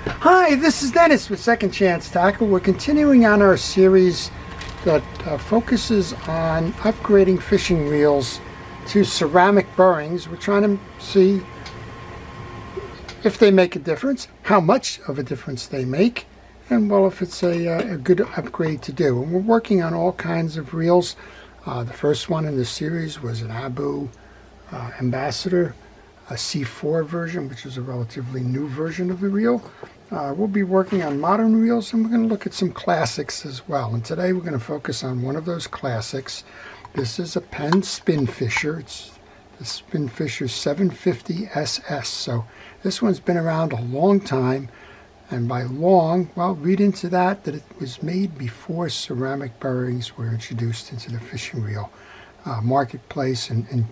Hi, this is Dennis with Second Chance Tackle. We're continuing on our series that focuses on upgrading fishing reels to ceramic bearings. We're trying to see if they make a difference, how much of a difference they make, and well, if it's a good upgrade to do. And we're working on all kinds of reels. The first one in the series was an Abu Ambassador, a C4 version, which is a relatively new version of the reel. We'll be working on modern reels, and we're going to look at some classics as well. And today we're going to focus on one of those classics. This is a Penn Spinfisher. It's the Spinfisher 750SS. So this one's been around a long time, and by long, well, read into that it was made before ceramic bearings were introduced into the fishing reel marketplace, and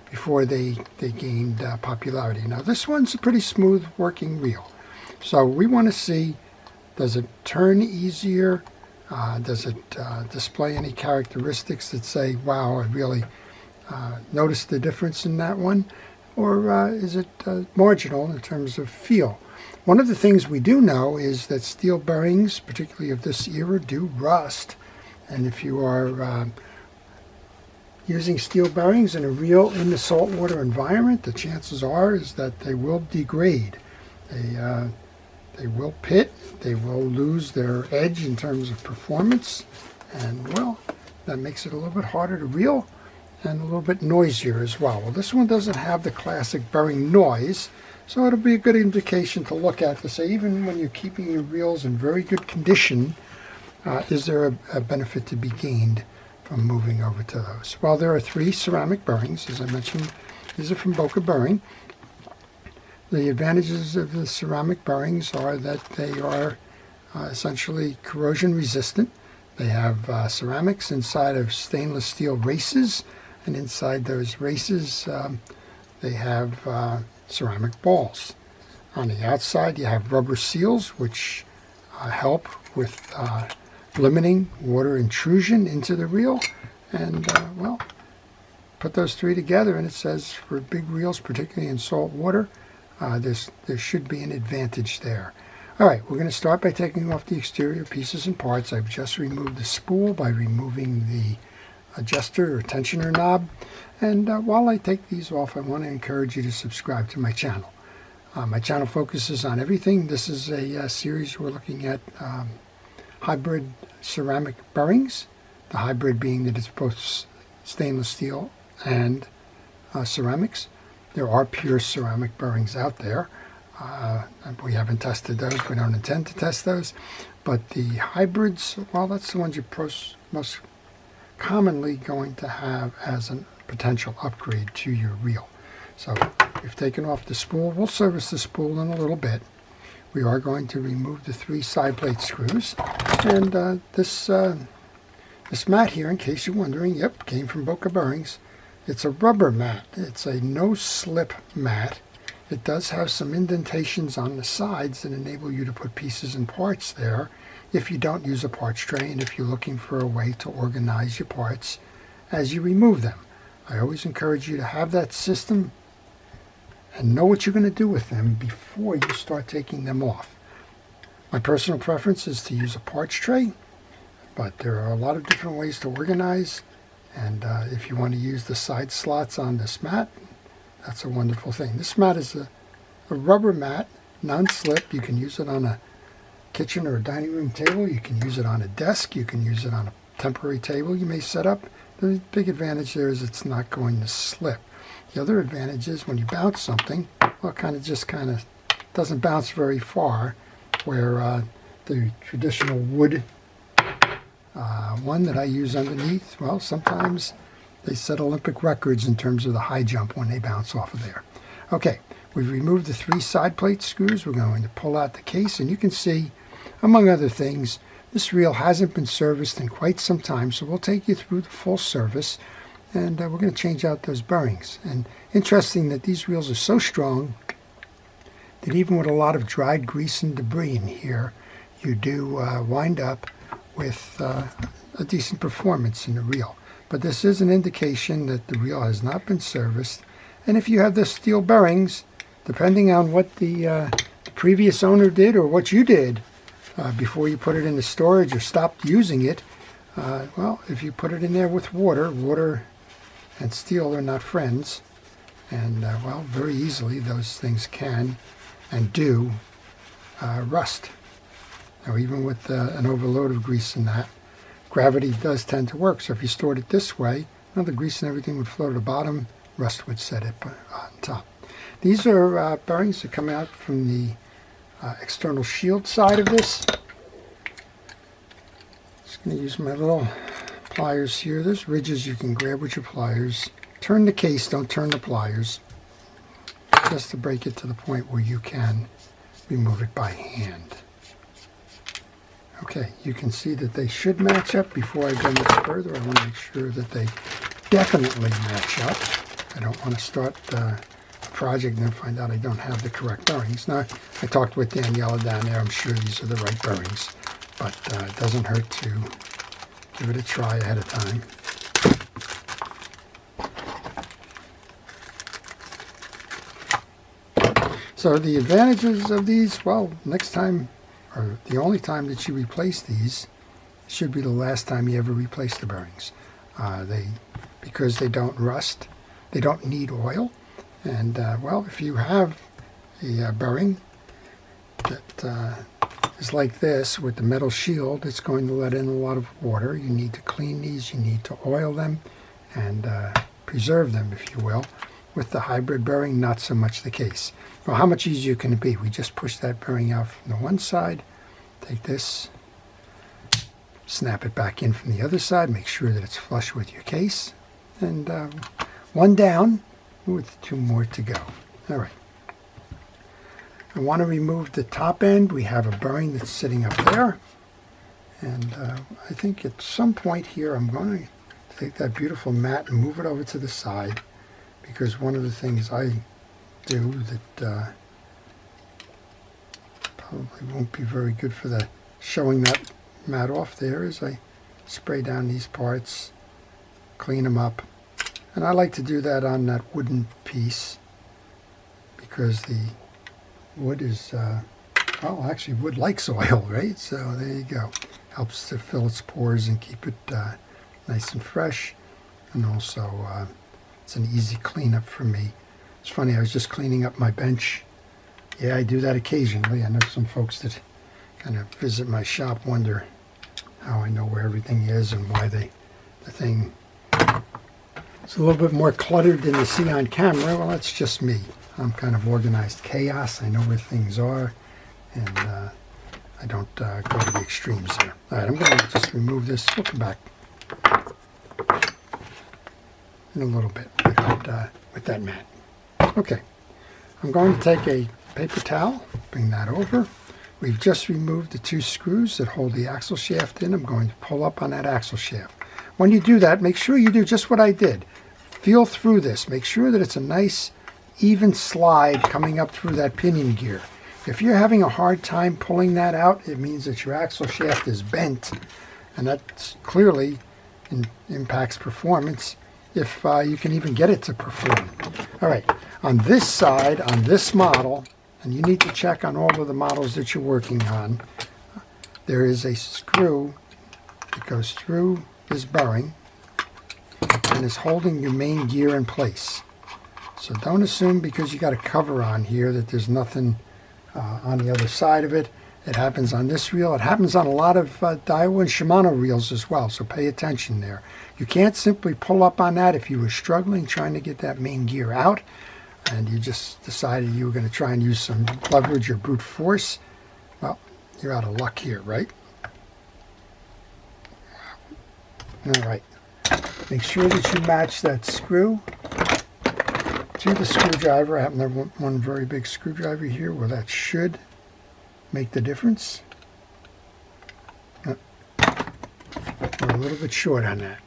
before they gained popularity. Now this one's a pretty smooth working reel. So we want to see, does it turn easier? Does it display any characteristics that say, wow, I really noticed the difference in that one? Or is it marginal in terms of feel? One of the things we do know is that steel bearings, particularly of this era, do rust. And if you are using steel bearings in a reel in the saltwater environment, the chances are is that they will degrade. They will pit, they will lose their edge in terms of performance, and well, that makes it a little bit harder to reel and a little bit noisier as well. Well, this one doesn't have the classic bearing noise, so it'll be a good indication to look at to say, even when you're keeping your reels in very good condition, is there a benefit to be gained from moving over to those? Well, there are 3 ceramic bearings, as I mentioned. These are from Boca Bearing. The advantages of the ceramic bearings are that they are essentially corrosion resistant. They have ceramics inside of stainless steel races, and inside those races they have ceramic balls. On the outside you have rubber seals, which help with limiting water intrusion into the reel. And well, put those 3 together and it says for big reels, particularly in salt water, there should be an advantage there. Alright, we're going to start by taking off the exterior pieces and parts. I've just removed the spool by removing the adjuster or tensioner knob. And while I take these off, I want to encourage you to subscribe to my channel. My channel focuses on everything. This is a series we're looking at hybrid ceramic bearings. The hybrid being that it's both stainless steel and ceramics. There are pure ceramic bearings out there. We haven't tested those. We don't intend to test those. But the hybrids, well, that's the ones you're most commonly going to have as a potential upgrade to your reel. So we've taken off the spool. We'll service the spool in a little bit. We are going to remove the 3 side plate screws. And this mat here, in case you're wondering, yep, came from Boca Bearings. It's a rubber mat. It's a no-slip mat. It does have some indentations on the sides that enable you to put pieces and parts there if you don't use a parts tray and if you're looking for a way to organize your parts as you remove them. I always encourage you to have that system and know what you're going to do with them before you start taking them off. My personal preference is to use a parts tray, but there are a lot of different ways to organize, and if you want to use the side slots on this mat, that's a wonderful thing. This mat is a rubber mat, non-slip. You can use it on a kitchen or a dining room table. You can use it on a desk. You can use it on a temporary table you may set up. The big advantage there is it's not going to slip. The other advantage is when you bounce something, well, it just doesn't bounce very far, where the traditional wood one that I use underneath, well, sometimes they set Olympic records in terms of the high jump when they bounce off of there. Okay, we've removed the 3 side plate screws. We're going to pull out the case, and you can see, among other things, this reel hasn't been serviced in quite some time, so we'll take you through the full service, and we're going to change out those bearings. And interesting that these reels are so strong that even with a lot of dried grease and debris in here, you do wind up with a decent performance in the reel. But this is an indication that the reel has not been serviced, and if you have the steel bearings, depending on what the previous owner did or what you did before you put it into storage or stopped using it. Well, if you put it in there with water and steel are not friends, and well, very easily those things can and do rust. Now, even with an overload of grease in that, gravity does tend to work. So if you stored it this way, well, the grease and everything would flow to the bottom, rust would set it on top. These are bearings that come out from the external shield side of this. Just going to use my little pliers here. There's ridges you can grab with your pliers. Turn the case, don't turn the pliers, just to break it to the point where you can remove it by hand. Okay, you can see that they should match up. Before I go much further, I want to make sure that they definitely match up. I don't want to start the project and then find out I don't have the correct bearings. Now, I talked with Daniela down there. I'm sure these are the right bearings, but it doesn't hurt to give it a try ahead of time. So the advantages of these, well, next time, or the only time that you replace these, should be the last time you ever replace the bearings. Because they don't rust, they don't need oil, and well, if you have a bearing that is like this with the metal shield, it's going to let in a lot of water. You need to clean these, you need to oil them, and preserve them, if you will. With the hybrid bearing, not so much the case. Well, how much easier can it be? We just push that bearing out from the one side, take this, snap it back in from the other side, make sure that it's flush with your case, and one down with two more to go. All right. I want to remove the top end. We have a bearing that's sitting up there, and I think at some point here I'm going to take that beautiful mat and move it over to the side, because one of the things I do that probably won't be very good for the showing that mat off there is I spray down these parts, clean them up, and I like to do that on that wooden piece because the wood is well, actually wood likes oil, right? So there you go. Helps to fill its pores and keep it nice and fresh, and also it's an easy cleanup for me. It's funny, I was just cleaning up my bench. Yeah, I do that occasionally. I know some folks that kind of visit my shop wonder how I know where everything is and why the thing is a little bit more cluttered than you see on camera. Well, that's just me. I'm kind of organized chaos. I know where things are, and I don't go to the extremes here. All right, I'm going to just remove this. We'll come back in a little bit with that mat. Okay, I'm going to take a paper towel, bring that over. We've just removed the two screws that hold the axle shaft in. I'm going to pull up on that axle shaft. When you do that, make sure you do just what I did. Feel through this. Make sure that it's a nice, even slide coming up through that pinion gear. If you're having a hard time pulling that out, it means that your axle shaft is bent, and that clearly impacts performance, if you can even get it to perform. All right, on this side, on this model, and you need to check on all of the models that you're working on, there is a screw that goes through this bearing and is holding your main gear in place. So don't assume because you got a cover on here that there's nothing on the other side of it. It happens on this reel. It happens on a lot of Daiwa and Shimano reels as well, so pay attention there. You can't simply pull up on that if you were struggling trying to get that main gear out and you just decided you were going to try and use some leverage or brute force. Well, you're out of luck here, right? All right. Make sure that you match that screw to the screwdriver. I happen to have one very big screwdriver here where that should make the difference. We're a little bit short on that.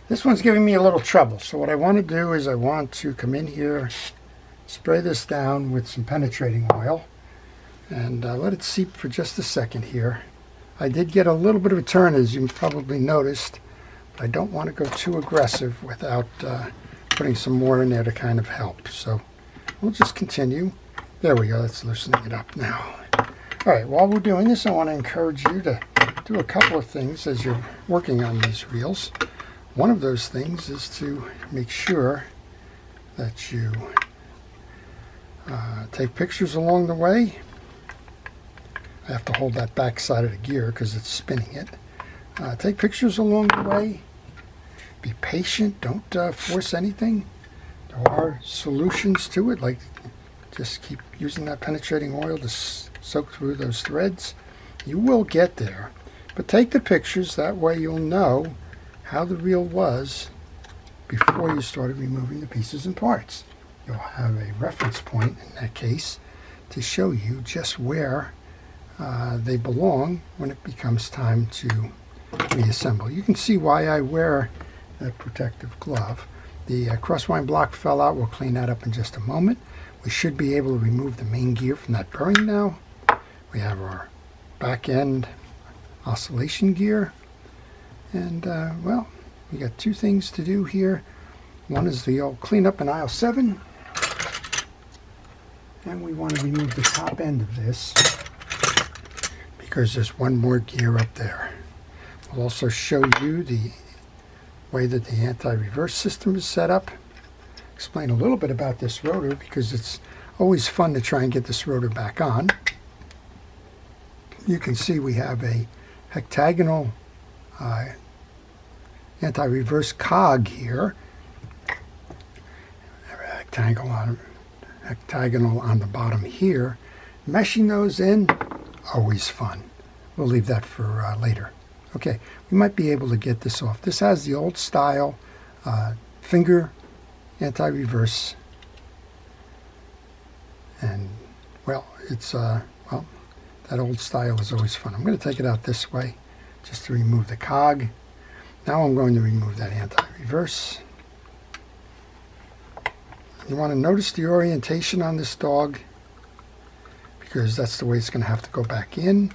This one's giving me a little trouble, so what I want to do is I want to come in here, spray this down with some penetrating oil, and let it seep for just a second here. I did get a little bit of a turn, as you probably noticed, but I don't want to go too aggressive without putting some more in there to kind of help. So we'll just continue. There we go, that's loosening it up now. All right, while we're doing this, I want to encourage you to do a couple of things as you're working on these reels. One of those things is to make sure that you take pictures along the way. I have to hold that back side of the gear because it's spinning it. Take pictures along the way. Be patient, don't force anything. There are solutions to it, like just keep using that penetrating oil to soak through those threads. You will get there, but take the pictures, that way you'll know how the reel was before you started removing the pieces and parts. You'll have a reference point in that case to show you just where they belong when it becomes time to reassemble. You can see why I wear that protective glove. The crosswind block fell out. We'll clean that up in just a moment. We should be able to remove the main gear from that bearing now. We have our back end oscillation gear. And, well, we got two things to do here. One is the old cleanup in aisle 7. And we want to remove the top end of this because there's one more gear up there. We'll also show you the way that the anti-reverse system is set up. Explain a little bit about this rotor because it's always fun to try and get this rotor back on. You can see we have a hectagonal anti-reverse cog here. Hectagonal on the bottom here. Meshing those in, always fun. We'll leave that for later. Okay, we might be able to get this off. This has the old style finger anti-reverse, and well, it's well, that old style is always fun. I'm going to take it out this way just to remove the cog. Now I'm going to remove that anti-reverse. You want to notice the orientation on this dog because that's the way it's going to have to go back in.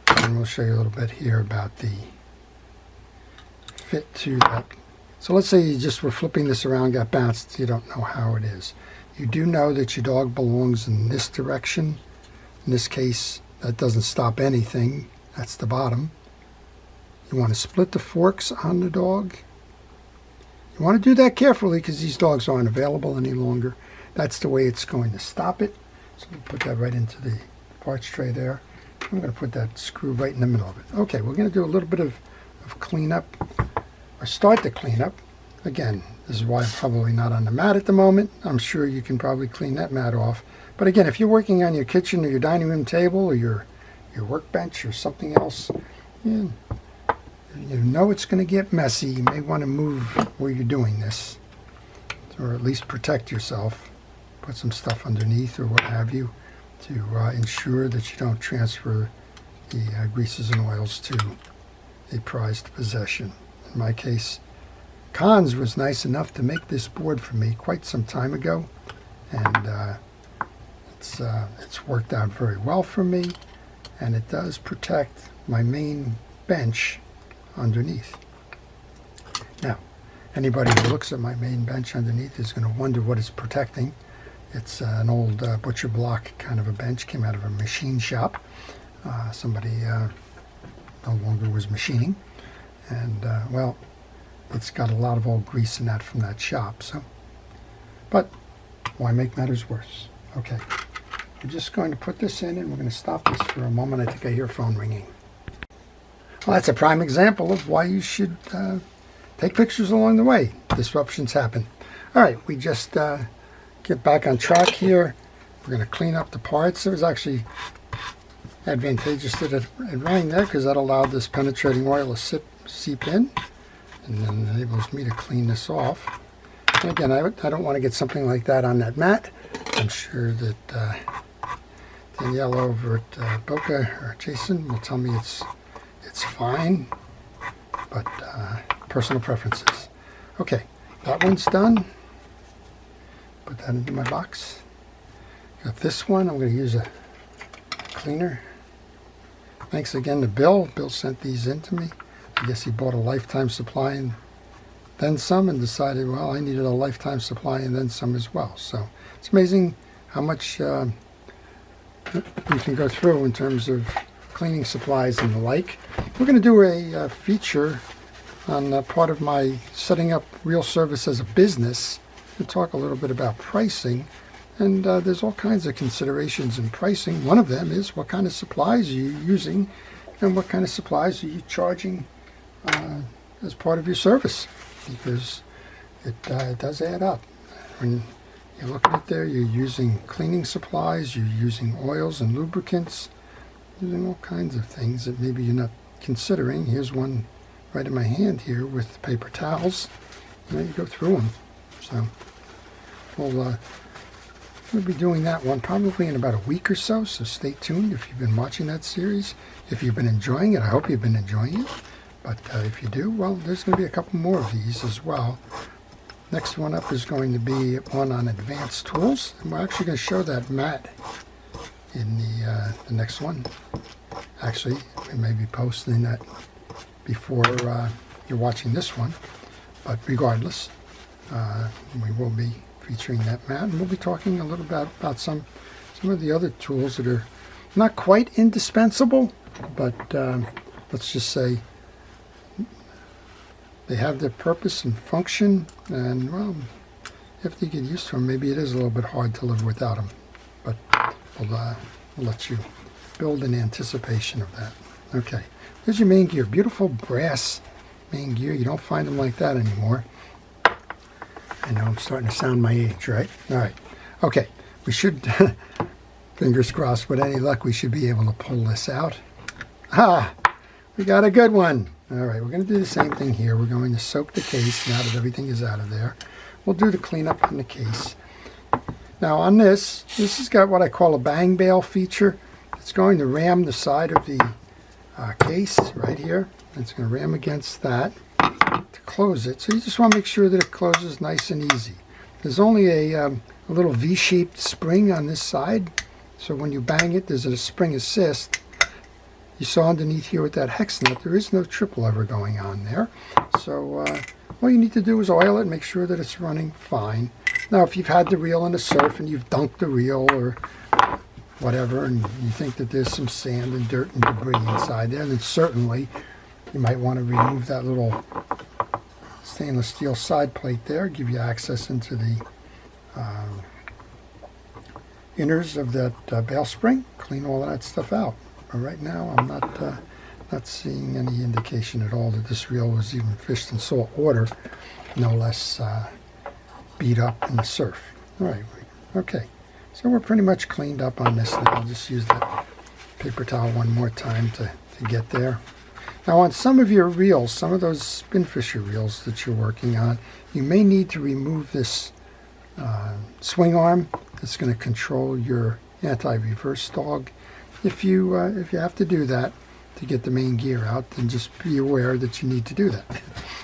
And we'll show you a little bit here about the fit to that. So let's say you just were flipping this around, got bounced, you don't know how it is. You do know that your dog belongs in this direction. In this case, that doesn't stop anything. That's the bottom. You want to split the forks on the dog. You want to do that carefully because these dogs aren't available any longer. That's the way it's going to stop it. So we'll put that right into the parts tray there. I'm going to put that screw right in the middle of it. Okay, we're going to do a little bit of cleanup, or start the cleanup. Again, this is why I'm probably not on the mat at the moment. I'm sure you can probably clean that mat off. But again, if you're working on your kitchen or your dining room table or your workbench or something else, you know it's going to get messy. You may want to move where you're doing this, or at least protect yourself. Put some stuff underneath or what have you to ensure that you don't transfer the greases and oils to a prized possession. In my case, Cons was nice enough to make this board for me quite some time ago, and it's worked out very well for me, and it does protect my main bench underneath. Now, anybody who looks at my main bench underneath is going to wonder what it's protecting. It's an old butcher block kind of a bench, came out of a machine shop. Somebody no longer was machining, and well, it's got a lot of old grease in that from that shop. So, but why make matters worse? Okay, we're just going to put this in, and we're going to stop this for a moment. I think I hear a phone ringing. Well, that's a prime example of why you should take pictures along the way. Disruptions happen. All right, we just get back on track here. We're going to clean up the parts. It was actually advantageous that it rang there because that allowed this penetrating oil to seep in, and then enables me to clean this off. And again, I don't want to get something like that on that mat. I'm sure that Danielle over at Boca, or Jason, will tell me it's fine, but personal preferences. Okay, that one's done. Put that into my box. Got this one. I'm going to use a cleaner. Thanks again to Bill. Bill sent these in to me. I guess he bought a lifetime supply and then some, and decided, well, I needed a lifetime supply and then some as well. So it's amazing how much you can go through in terms of cleaning supplies and the like. We're going to do a feature on part of my setting up reel service as a business and talk a little bit about pricing. And there's all kinds of considerations in pricing. One of them is what kind of supplies are you using and what kind of supplies are you charging as part of your service, because it does add up. When you look at it there, you're using cleaning supplies, you're using oils and lubricants, using all kinds of things that maybe you're not considering. Here's one right in my hand here with paper towels. You go through them. So we'll be doing that one probably in about a week or so, so stay tuned if you've been watching that series. If you've been enjoying it, I hope you've been enjoying it. But if you do, well, there's going to be a couple more of these as well. Next one up is going to be one on advanced tools, and we're actually going to show that mat in the next one. Actually, we may be posting that before you're watching this one, but regardless, we will be featuring that mat, and we'll be talking a little bit about some of the other tools that are not quite indispensable, but let's just say they have their purpose and function, and well, if you get used to them, maybe it is a little bit hard to live without them, but we'll let you build in anticipation of that. Okay, there's your main gear. Beautiful brass main gear. You don't find them like that anymore. I know I'm starting to sound my age, right? All right. Okay, we should, fingers crossed, with any luck, we should be able to pull this out. Ah, we got a good one. All right, we're going to do the same thing here. We're going to soak the case now that everything is out of there. We'll do the cleanup in the case. Now on this has got what I call a bang bail feature. It's going to ram the side of the case right here. It's going to ram against that to close it. So you just want to make sure that it closes nice and easy. There's only a little V-shaped spring on this side. So when you bang it, there's a spring assist. You saw underneath here with that hex nut, there is no triple lever going on there. So all you need to do is oil it and make sure that it's running fine. Now, if you've had the reel in the surf and you've dunked the reel or whatever, and you think that there's some sand and dirt and debris inside there, then certainly you might want to remove that little stainless steel side plate there, give you access into the inners of that bail spring, clean all of that stuff out. But right now I'm not seeing any indication at all that this reel was even fished in salt water, no less beat up in the surf. All right, okay. So we're pretty much cleaned up on this now. I'll just use that paper towel one more time to get there. Now on some of your reels, some of those Spinfisher reels that you're working on, you may need to remove this swing arm that's going to control your anti-reverse dog. If you have to do that to get the main gear out, then just be aware that you need to do that.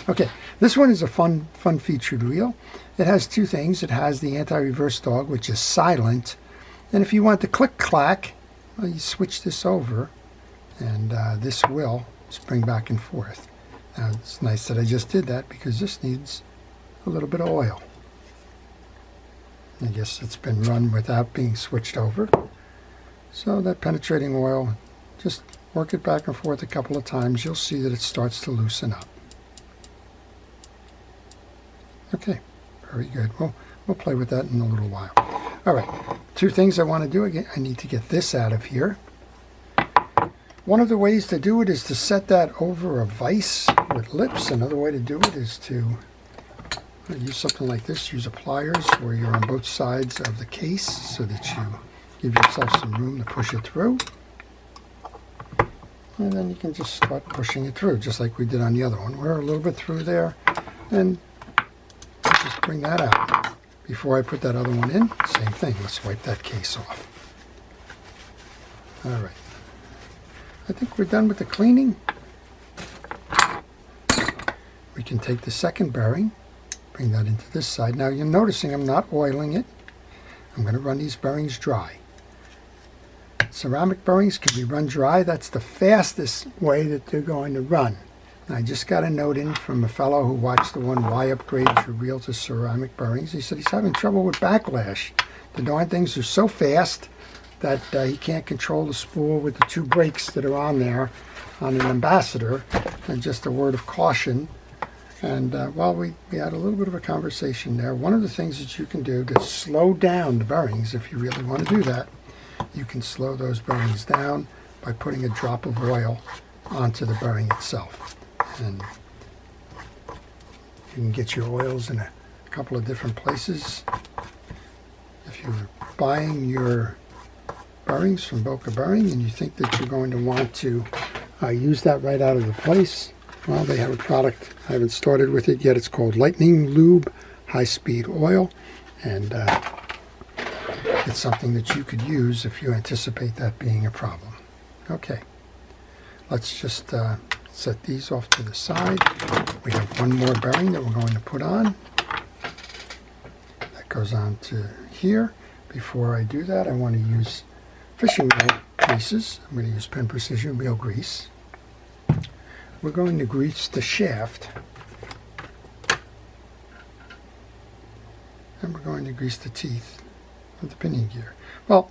Okay, this one is a fun featured reel. It has two things. It has the anti-reverse dog, which is silent, and if you want to click-clack, well, you switch this over, and this will spring back and forth. Now, it's nice that I just did that because this needs a little bit of oil. I guess it's been run without being switched over. So that penetrating oil, just work it back and forth a couple of times. You'll see that it starts to loosen up. Okay, very good. We'll play with that in a little while. All right, two things I want to do. Again, I need to get this out of here. One of the ways to do it is to set that over a vise with lips. Another way to do it is to use something like this. Use a pliers where you're on both sides of the case so that you give yourself some room to push it through. And then you can just start pushing it through, just like we did on the other one. We're a little bit through there, and just bring that out. Before I put that other one in, same thing. Let's wipe that case off. All right. I think we're done with the cleaning. We can take the second bearing, bring that into this side. Now you're noticing I'm not oiling it. I'm going to run these bearings dry. Ceramic bearings can be run dry. That's the fastest way that they're going to run. And I just got a note in from a fellow who watched the one, Why Upgrade Your Reel to Ceramic Bearings. He said he's having trouble with backlash. The darn things are so fast that he can't control the spool with the 2 brakes that are on there on an Ambassador. And just a word of caution. And while we had a little bit of a conversation there, one of the things that you can do to slow down the bearings, if you really want to do that, you can slow those bearings down by putting a drop of oil onto the bearing itself. And you can get your oils in a couple of different places. If you're buying your bearings from Boca Bearing and you think that you're going to want to use that right out of the place, well, they have a product. I haven't started with it yet. It's called Lightning Lube High-Speed Oil, and it's something that you could use if you anticipate that being a problem. Okay, let's just set these off to the side. We have one more bearing that we're going to put on. That goes on to here. Before I do that, I want to use fishing wheel greases. I'm going to use Penn Precision wheel grease. We're going to grease the shaft, and we're going to grease the teeth of the pinion gear. Well,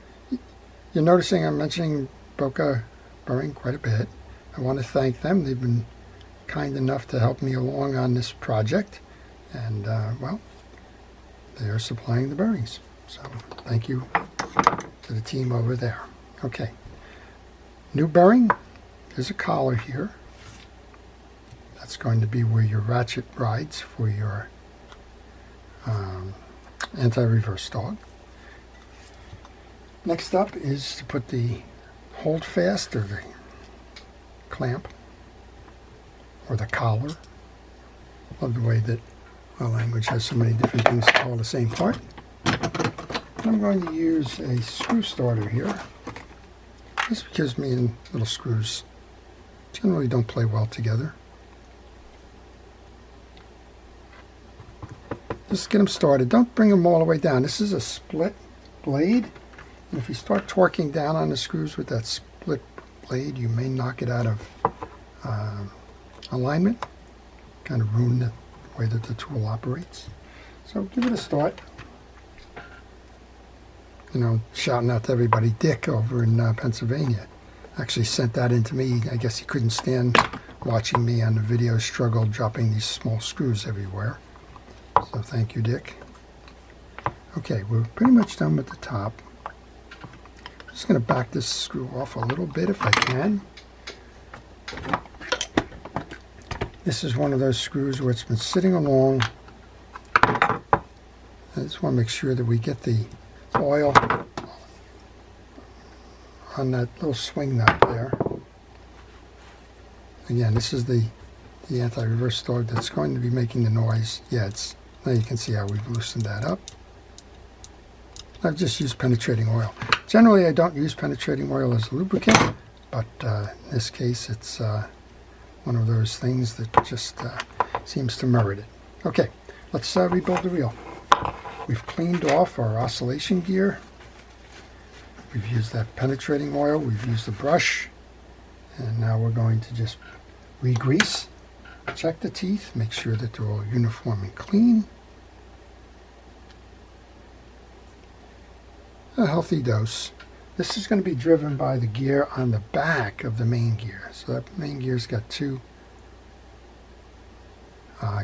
you're noticing I'm mentioning Boca Bearing quite a bit. I want to thank them. They've been kind enough to help me along on this project, and well, they are supplying the bearings. So thank you to the team over there. Okay, new bearing. There's a collar here. That's going to be where your ratchet rides for your anti-reverse dog. Next up is to put the hold fast, or the clamp, or the collar. Love the way that our language has so many different things to call the same part. I'm going to use a screw starter here. This gives me in little screws generally don't play well together. Just get them started. Don't bring them all the way down. This is a split blade, and if you start torquing down on the screws with that split blade, you may knock it out of alignment, kind of ruin the way that the tool operates. So give it a start. You know, shouting out to everybody, Dick over in Pennsylvania actually sent that in to me. I guess he couldn't stand watching me on the video struggle dropping these small screws everywhere. So thank you, Dick. Okay, we're pretty much done with the top. I'm just going to back this screw off a little bit if I can. This is one of those screws where it's been sitting along. I just want to make sure that we get the oil on that little swing nut there. Again, this is the anti-reverse dog that's going to be making the noise. Yeah, now you can see how we've loosened that up. I've just used penetrating oil. Generally, I don't use penetrating oil as a lubricant, but in this case, it's one of those things that just seems to merit it. Okay, let's rebuild the reel. We've cleaned off our oscillation gear. We've used that penetrating oil. We've used the brush. And now we're going to just re-grease. Check the teeth. Make sure that they're all uniform and clean. A healthy dose. This is going to be driven by the gear on the back of the main gear. So that main gear's got 2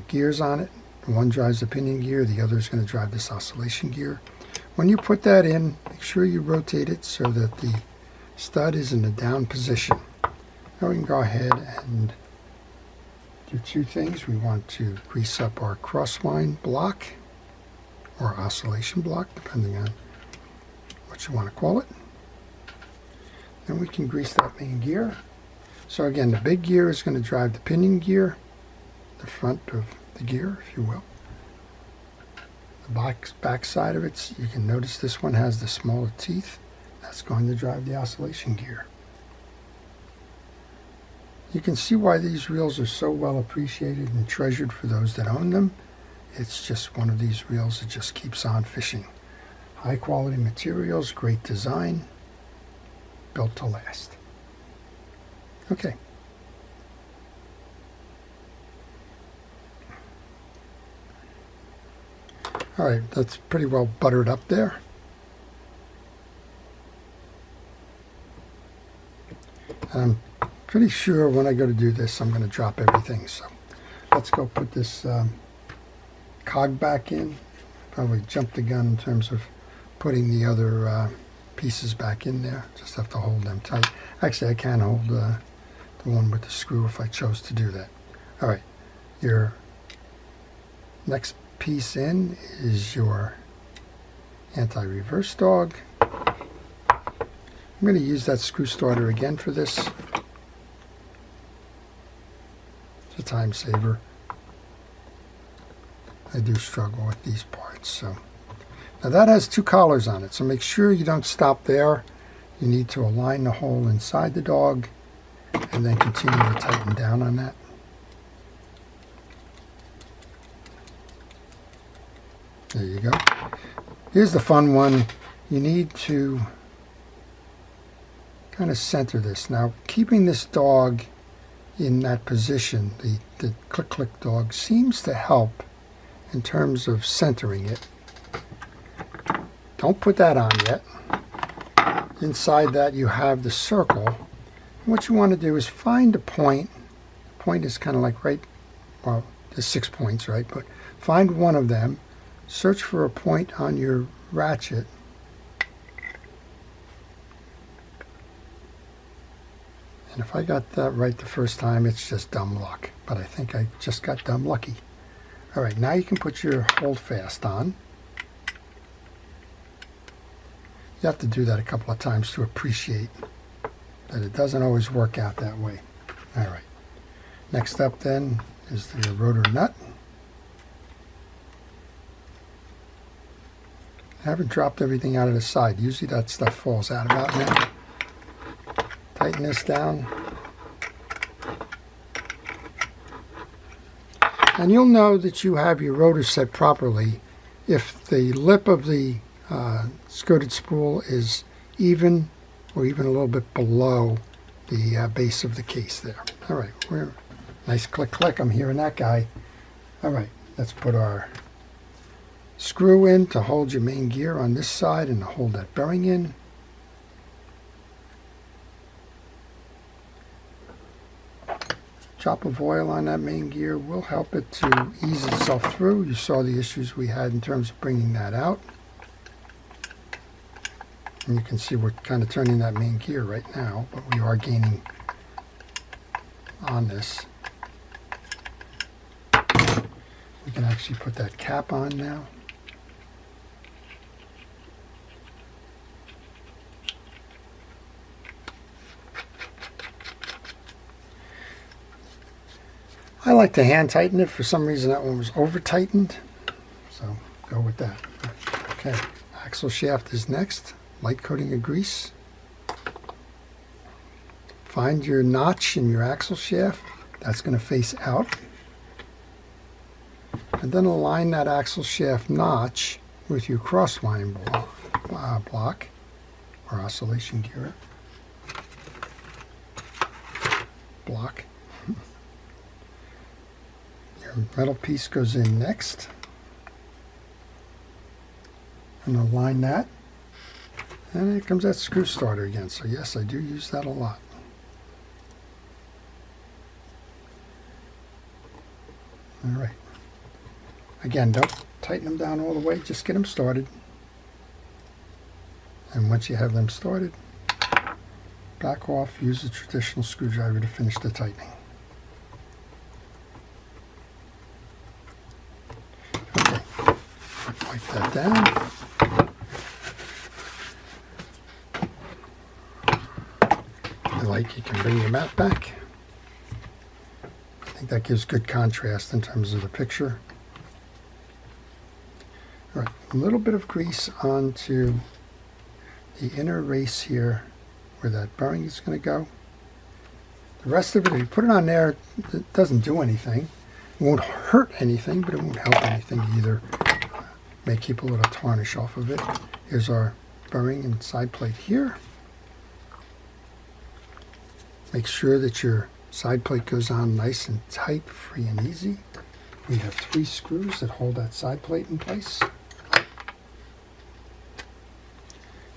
gears on it. One drives the pinion gear, the other is going to drive this oscillation gear. When you put that in, make sure you rotate it so that the stud is in the down position. Now we can go ahead and do 2 things. We want to grease up our crosswind block, or oscillation block, depending on what you want to call it. Then we can grease that main gear. So again, the big gear is going to drive the pinion gear, the front of the gear, if you will. The back side of it, you can notice this one has the smaller teeth. That's going to drive the oscillation gear. You can see why these reels are so well appreciated and treasured for those that own them. It's just one of these reels that just keeps on fishing. High quality materials, great design, built to last. Okay. All right, that's pretty well buttered up there. And I'm pretty sure when I go to do this, I'm going to drop everything. So let's go put this cog back in. Probably jumped the gun in terms of putting the other pieces back in there. Just have to hold them tight. Actually, I can hold the one with the screw if I chose to do that. All right, your next piece in is your anti-reverse dog. I'm going to use that screw starter again for this. It's a time saver. I do struggle with these parts. So now that has 2 collars on it, so make sure you don't stop there. You need to align the hole inside the dog and then continue to tighten down on that. There you go. Here's the fun one. You need to kind of center this. Now, keeping this dog in that position, the click-click dog, seems to help in terms of centering it. Don't put that on yet. Inside that you have the circle. What you want to do is find a point. The point is kind of like right, well, there's 6 points, right? But find one of them. Search for a point on your ratchet. And if I got that right the first time, it's just dumb luck. But I think I just got dumb lucky. All right, now you can put your holdfast on. You have to do that a couple of times to appreciate that it doesn't always work out that way. All right. Next up then is the rotor nut. I haven't dropped everything out of the side. Usually that stuff falls out about now. Tighten this down. And you'll know that you have your rotor set properly if the lip of the skirted spool is even or even a little bit below the base of the case there. All right, nice click click. I'm hearing that guy. All right, let's put our screw in to hold your main gear on this side and to hold that bearing in. Drop of oil on that main gear will help it to ease itself through. You saw the issues we had in terms of bringing that out. And you can see we're kind of turning that main gear right now, but we are gaining on this. We can actually put that cap on now. I like to hand tighten it. For some reason that one was over tightened, so go with that. Okay, axle shaft is next. Light coating of grease. Find your notch in your axle shaft. That's going to face out. And then align that axle shaft notch with your crosswind block or oscillation gear block. Your metal piece goes in next. And align that. And here comes that screw starter again. So yes, I do use that a lot. All right. Again, don't tighten them down all the way. Just get them started. And once you have them started, back off. Use a traditional screwdriver to finish the tightening. Okay. Wipe that down. Like you can bring your mat back. I think that gives good contrast in terms of the picture. All right, a little bit of grease onto the inner race here where that bearing is going to go. The rest of it, if you put it on there, it doesn't do anything. It won't hurt anything, but it won't help anything either. May keep a little tarnish off of it. Here's our bearing and side plate here. Make sure that your side plate goes on nice and tight, free and easy. We have 3 screws that hold that side plate in place.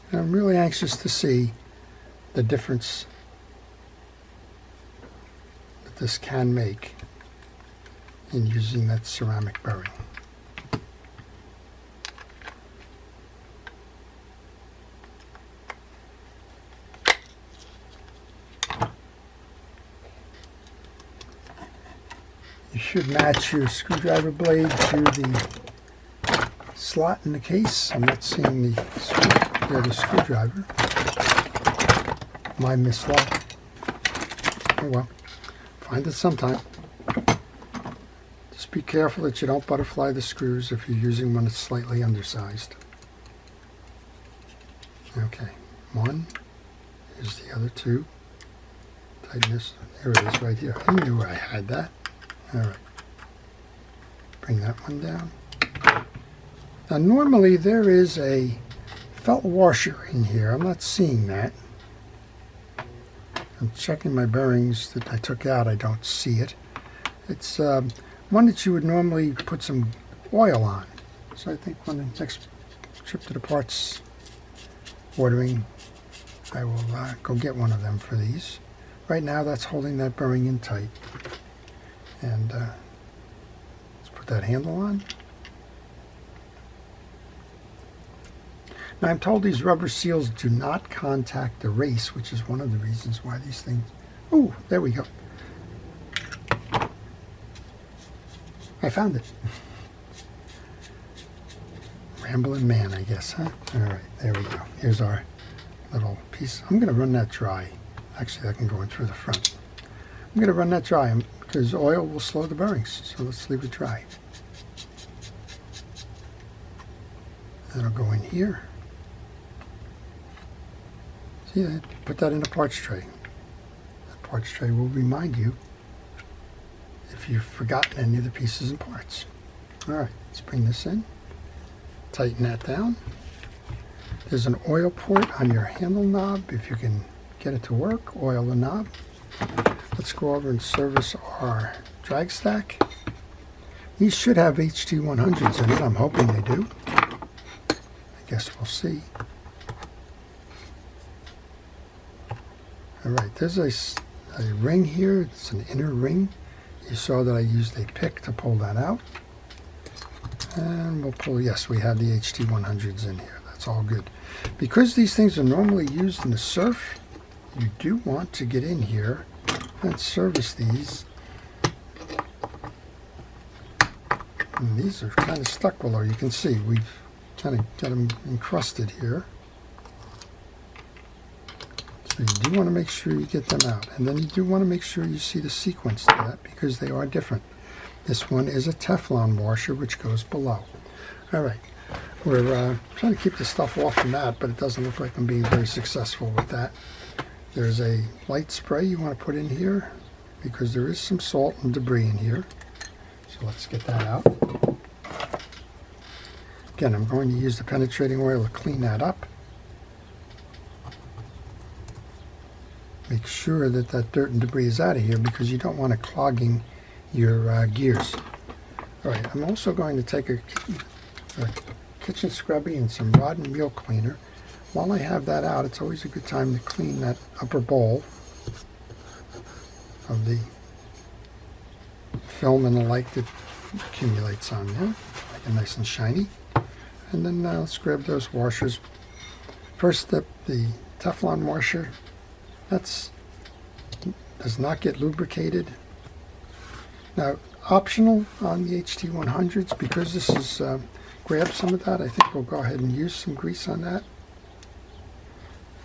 And I'm really anxious to see the difference this can make in using that ceramic bearing. You should match your screwdriver blade to the slot in the case. I'm not seeing the other screwdriver. My mislock. Oh well, find it sometime. Just be careful that you don't butterfly the screws if you're using one that's slightly undersized. Okay, one. Here's the other two. Tighten this. There it is right here. I knew where I had that. Alright. Bring that one down. Now normally there is a felt washer in here. I'm not seeing that. I'm checking my bearings that I took out. I don't see it. It's one that you would normally put some oil on. So I think on the next trip to the parts ordering, I will go get one of them for these. Right now that's holding that bearing in tight. And let's put that handle on. Now I'm told these rubber seals do not contact the race, which is one of the reasons why these things... Oh, there we go. I found it. Rambling man, I guess, huh? All right, there we go. Here's our little piece. I'm going to run that dry. Actually, that can go in through the front. I'm going to run that dry because oil will slow the bearings. So let's leave it dry. That'll go in here. See that? Put that in a parts tray. That parts tray will remind you if you've forgotten any of the pieces and parts. All right, let's bring this in. Tighten that down. There's an oil port on your handle knob. If you can get it to work, oil the knob. Let's go over and service our drag stack. These should have HT100s in it. I'm hoping they do. I guess we'll see. All right, there's a ring here. It's an inner ring. You saw that I used a pick to pull that out. And we'll pull, yes, we have the HT100s in here. That's all good. Because these things are normally used in the surf, you do want to get in here and service these. And these are kind of stuck below. You can see we've kind of got them encrusted here. So you do want to make sure you get them out. And then you do want to make sure you see the sequence to that because they are different. This one is a Teflon washer which goes below. All right, we're trying to keep the stuff off from that, but it doesn't look like I'm being very successful with that. There's a light spray you want to put in here because there is some salt and debris in here. So let's get that out. Again, I'm going to use the penetrating oil to clean that up. Make sure that that dirt and debris is out of here because you don't want it clogging your gears. All right, I'm also going to take a kitchen scrubby and some rod and wheel cleaner. While I have that out, it's always a good time to clean that upper bowl of the film and the like that accumulates on there. Make it nice and shiny. And then let's grab those washers. First step, the Teflon washer. Does not get lubricated. Now, optional on the HT100s, because this is grabbed some of that, I think we'll go ahead and use some grease on that.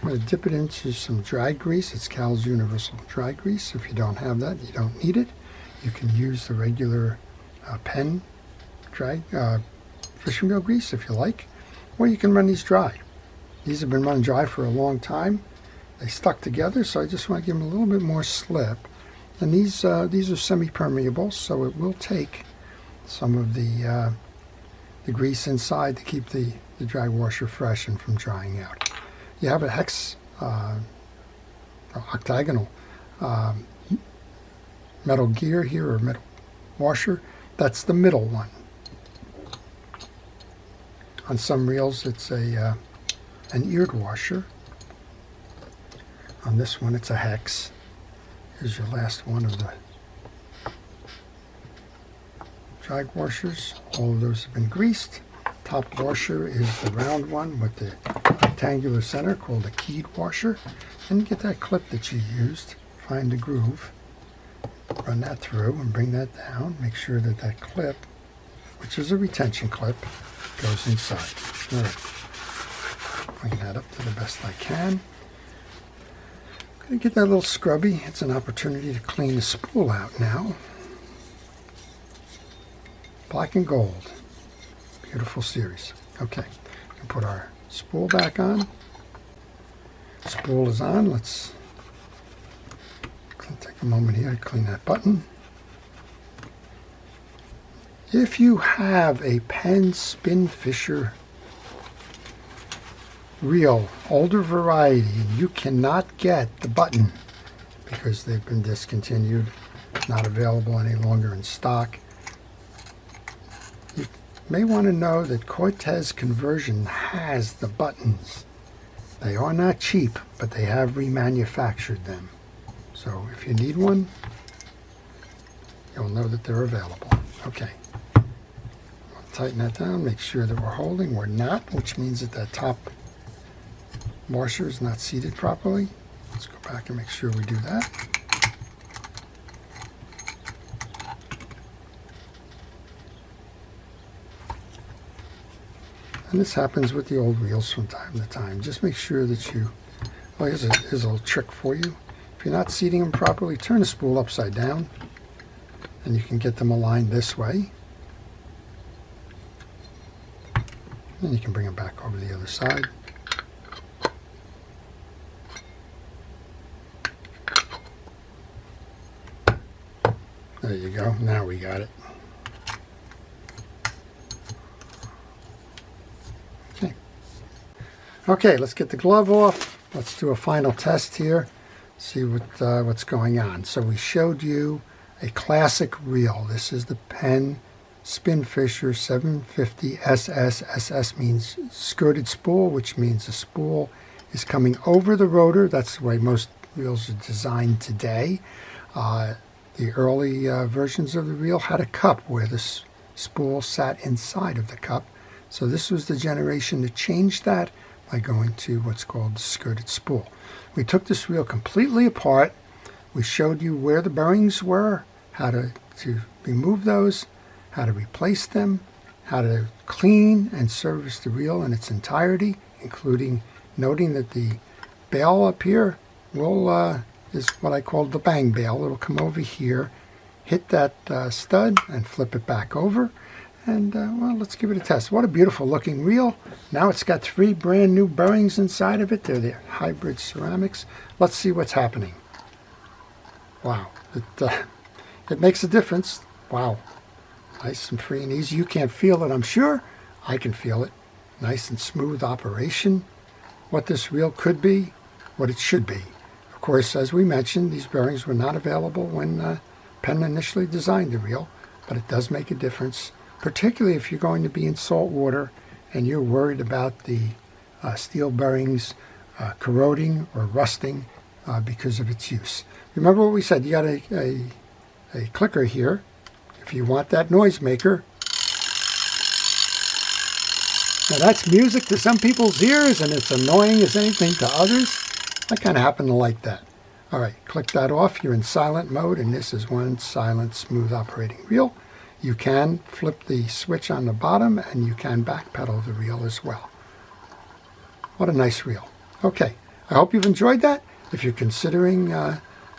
I'm going to dip it into some dry grease. It's Cal's Universal Dry Grease. If you don't have that, you don't need it. You can use the regular Penn fishing wheel grease if you like, or you can run these dry. These have been run dry for a long time. They stuck together, so I just want to give them a little bit more slip. And these are semi-permeable, so it will take some of the grease inside to keep the dry washer fresh and from drying out. You have a hex, octagonal metal gear here, or metal washer. That's the middle one. On some reels, it's an eared washer. On this one, it's a hex. Here's your last one of the drag washers. All of those have been greased. Top washer is the round one with the rectangular center called a keyed washer. And get that clip that you used, find the groove, run that through and bring that down. Make sure that that clip, which is a retention clip, goes inside. All right. Bring that up to the best I can. I'm going to get that little scrubby. It's an opportunity to clean the spool out now. Black and gold. Beautiful series. Okay, we can put our spool back on. Spool is on. Let's take a moment here to clean that button. If you have a Penn Spinfisher reel, older variety, and you cannot get the button because they've been discontinued, not available any longer in stock, you may want to know that Cortez Conversion has the buttons. They are not cheap, but they have remanufactured them. So if you need one, you'll know that they're available. Okay. We'll tighten that down, make sure that we're holding. We're not, which means that that top washer is not seated properly. Let's go back and make sure we do that. And this happens with the old reels from time to time. Just make sure that you, well, here's a little trick for you. If you're not seating them properly, turn the spool upside down and you can get them aligned this way. Then you can bring them back over the other side. There you go. Now we got it. Okay, let's get the glove off. Let's do a final test here. See what's going on. So we showed you a classic reel. This is the Penn Spinfisher 750SS. SS means skirted spool, which means the spool is coming over the rotor. That's the way most reels are designed today. The early versions of the reel had a cup where the spool sat inside of the cup. So this was the generation that changed that by going to what's called the skirted spool. We took this reel completely apart. We showed you where the bearings were, how to remove those, how to replace them, how to clean and service the reel in its entirety, including noting that the bail up here is what I call the bang bail. It'll come over here, hit that stud, and flip it back over. And, well, let's give it a test. What a beautiful looking reel. Now it's got 3 brand new bearings inside of it. They're the hybrid ceramics. Let's see what's happening. Wow. It makes a difference. Wow. Nice and free and easy. You can't feel it, I'm sure. I can feel it. Nice and smooth operation. What this reel could be, what it should be. Of course, as we mentioned, these bearings were not available when Penn initially designed the reel, but it does make a difference, particularly if you're going to be in salt water and you're worried about the steel bearings corroding or rusting because of its use. Remember what we said, you got a clicker here. If you want that noise maker, now that's music to some people's ears and it's annoying as anything to others. I kind of happen to like that. All right, click that off. You're in silent mode, and this is one silent, smooth operating reel. You can flip the switch on the bottom, and you can backpedal the reel as well. What a nice reel. Okay, I hope you've enjoyed that. If you're considering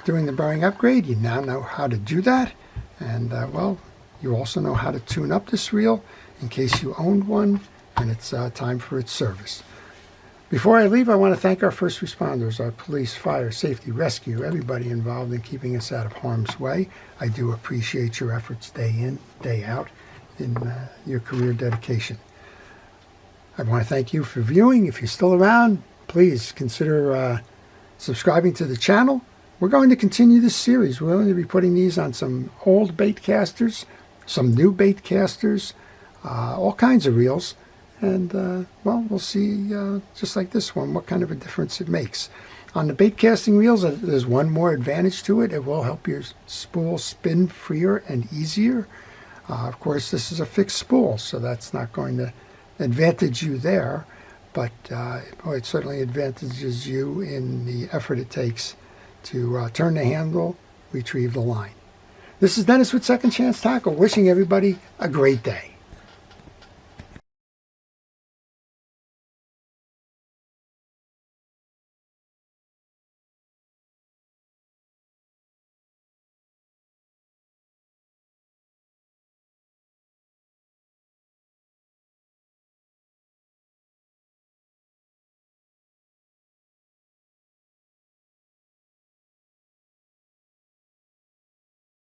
doing the bearing upgrade, you now know how to do that. And, well, you also know how to tune up this reel in case you owned one, and it's time for its service. Before I leave, I want to thank our first responders, our police, fire, safety, rescue, everybody involved in keeping us out of harm's way. I do appreciate your efforts day in, day out in your career dedication. I want to thank you for viewing. If you're still around, please consider subscribing to the channel. We're going to continue this series. We're going to be putting these on some old bait casters, some new bait casters, all kinds of reels. And, well, we'll see, just like this one, what kind of a difference it makes. On the bait casting reels, there's one more advantage to it. It will help your spool spin freer and easier. Of course, this is a fixed spool, so that's not going to advantage you there, but it certainly advantages you in the effort it takes to turn the handle, retrieve the line. This is Dennis with Second Chance Tackle, wishing everybody a great day.